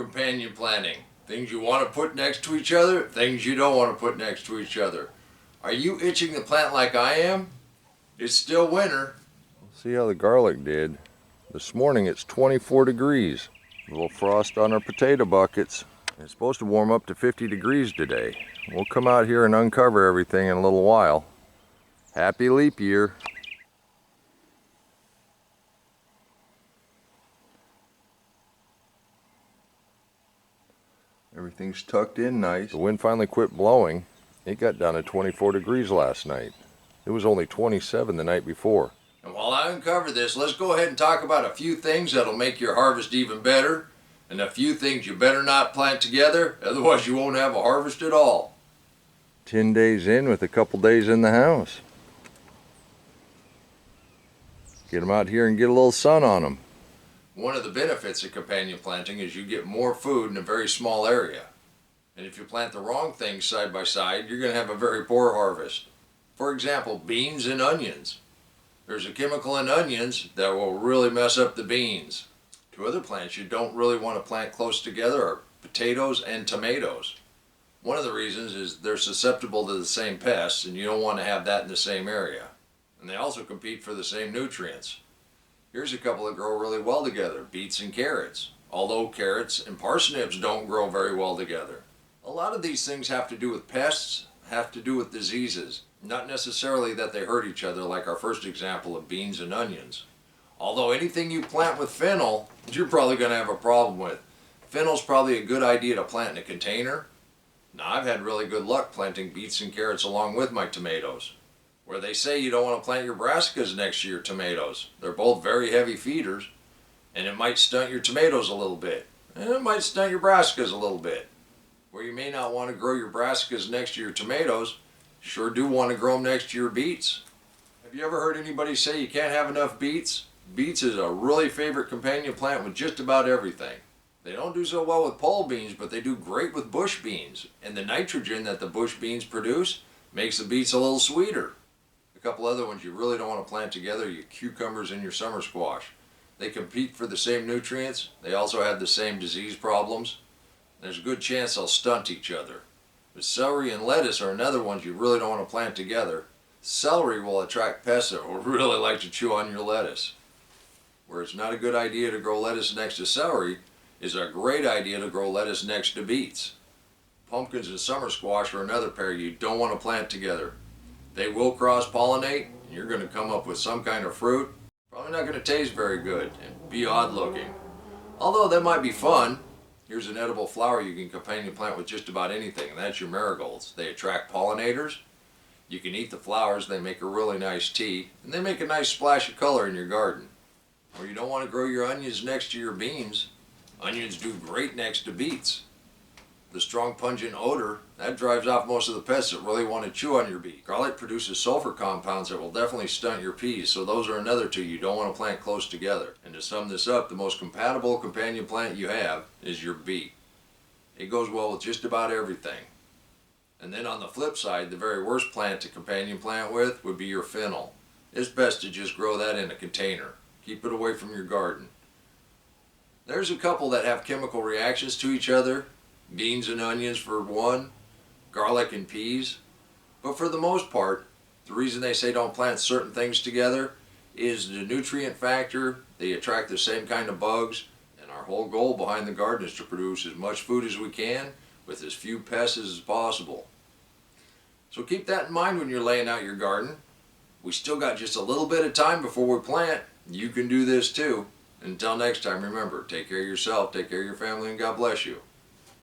companion planting. Things you want to put next to each other, things you don't want to put next to each other. Are you itching to plant like I am? It's still winter. See how the garlic did. This morning it's 24 degrees. A little frost on our potato buckets. It's supposed to warm up to 50 degrees today. We'll come out here and uncover everything in a little while. Happy leap year. Everything's tucked in nice. The wind finally quit blowing. It got down to 24 degrees last night. It was only 27 the night before. And while I uncover this, let's go ahead and talk about a few things that'll make your harvest even better, and a few things you better not plant together, otherwise you won't have a harvest at all. 10 days in with a couple days in the house. Get them out here and get a little sun on them. One of the benefits of companion planting is you get more food in a very small area. And if you plant the wrong things side by side, you're going to have a very poor harvest. For example, beans and onions. There's a chemical in onions that will really mess up the beans. Two other plants you don't really want to plant close together are potatoes and tomatoes. One of the reasons is they're susceptible to the same pests, and you don't want to have that in the same area. And they also compete for the same nutrients. Here's a couple that grow really well together, beets and carrots. Although carrots and parsnips don't grow very well together. A lot of these things have to do with pests, have to do with diseases. Not necessarily that they hurt each other like our first example of beans and onions. Although anything you plant with fennel, you're probably going to have a problem with. Fennel's probably a good idea to plant in a container. Now I've had really good luck planting beets and carrots along with my tomatoes. Where they say you don't want to plant your brassicas next to your tomatoes. They're both very heavy feeders, and it might stunt your tomatoes a little bit. And it might stunt your brassicas a little bit. Where you may not want to grow your brassicas next to your tomatoes, sure do want to grow them next to your beets. Have you ever heard anybody say you can't have enough beets? Beets is a really favorite companion plant with just about everything. They don't do so well with pole beans, but they do great with bush beans. And the nitrogen that the bush beans produce makes the beets a little sweeter. A couple other ones you really don't want to plant together, your cucumbers and your summer squash. They compete for the same nutrients. They also have the same disease problems. There's a good chance they'll stunt each other. But celery and lettuce are another ones you really don't want to plant together. Celery will attract pests that will really like to chew on your lettuce. Where it's not a good idea to grow lettuce next to celery, is a great idea to grow lettuce next to beets. Pumpkins and summer squash are another pair you don't want to plant together. They will cross-pollinate, and you're going to come up with some kind of fruit. Probably not going to taste very good and be odd looking. Although that might be fun. Here's an edible flower you can companion plant with just about anything, and that's your marigolds. They attract pollinators. You can eat the flowers, they make a really nice tea, and they make a nice splash of color in your garden. Or you don't want to grow your onions next to your beans. Onions do great next to beets. The strong pungent odor, that drives off most of the pests that really want to chew on your beet. Garlic produces sulfur compounds that will definitely stunt your peas, so those are another two you don't want to plant close together. And to sum this up, the most compatible companion plant you have is your beet. It goes well with just about everything. And then on the flip side, the very worst plant to companion plant with would be your fennel. It's best to just grow that in a container. Keep it away from your garden. There's a couple that have chemical reactions to each other. Beans and onions for one, garlic and peas. But for the most part, the reason they say don't plant certain things together is the nutrient factor. They attract the same kind of bugs. And our whole goal behind the garden is to produce as much food as we can with as few pests as possible. So keep that in mind when you're laying out your garden. We still got just a little bit of time before we plant. You can do this too. Until next time, remember, take care of yourself, take care of your family, and God bless you.